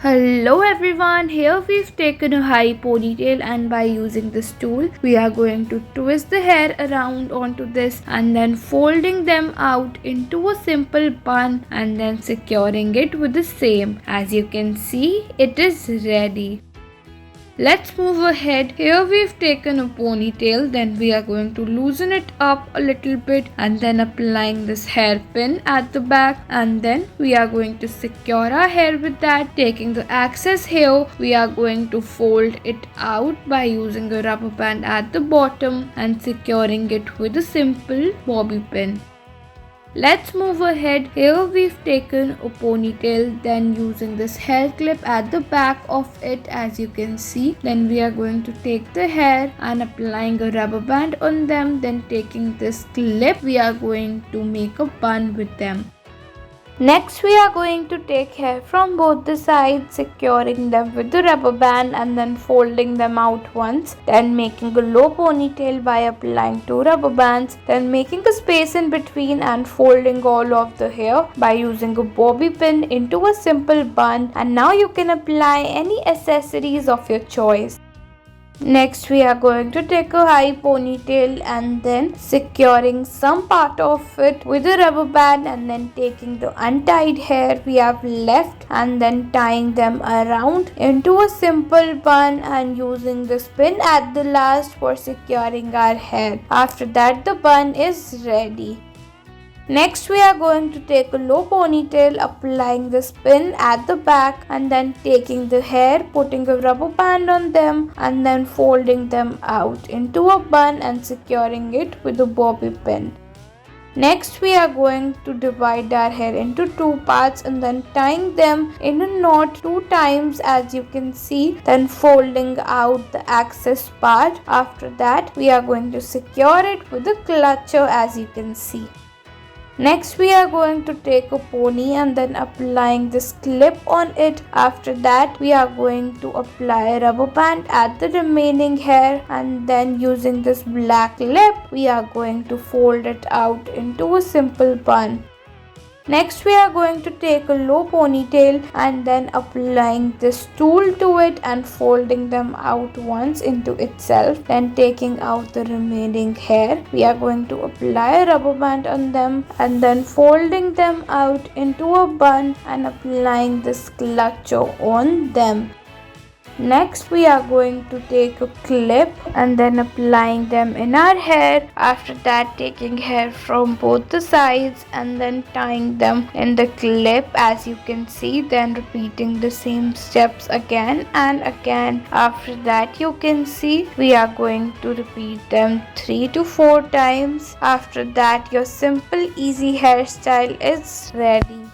Hello everyone, here we've taken a high ponytail and by using this tool we are going to twist the hair around onto this and then folding them out into a simple bun and then securing it with the same. As you can see, it is ready. Let's move ahead. Here we've taken a ponytail, then we are going to loosen it up a little bit and then applying this hairpin at the back, and then we are going to secure our hair with that. Taking the excess hair, we are going to fold it out by using a rubber band at the bottom and securing it with a simple bobby pin. Let's move ahead. Here we've taken a ponytail, then using this hair clip at the back of it, as you can see. Then we are going to take the hair and applying a rubber band on them. Then taking this clip, we are going to make a bun with them. Next we are going to take hair from both the sides, securing them with the rubber band and then folding them out once, then making a low ponytail by applying 2 rubber bands, then making a space in between and folding all of the hair by using a bobby pin into a simple bun, and now you can apply any accessories of your choice. Next we are going to take a high ponytail and then securing some part of it with a rubber band and then taking the untied hair we have left and then tying them around into a simple bun and using the pin at the last for securing our hair. After that, the bun is ready. Next we are going to take a low ponytail, applying the pin at the back and then taking the hair, putting a rubber band on them and then folding them out into a bun and securing it with a bobby pin. Next we are going to divide our hair into 2 parts and then tying them in a knot 2 times, as you can see, then folding out the excess part. After that, we are going to secure it with a clutcher, as you can see. Next we are going to take a pony and then applying this clip on it. After that, we are going to apply a rubber band at the remaining hair and then using this black clip, we are going to fold it out into a simple bun. Next we are going to take a low ponytail and then applying this tool to it and folding them out once into itself. Then taking out the remaining hair, we are going to apply a rubber band on them and then folding them out into a bun and applying this clutcher on them. Next we are going to take a clip and then applying them in our hair. After that, taking hair from both the sides and then tying them in the clip, as you can see, then repeating the same steps again and again. After that, you can see we are going to repeat them 3 to 4 times. After that, your simple easy hairstyle is ready.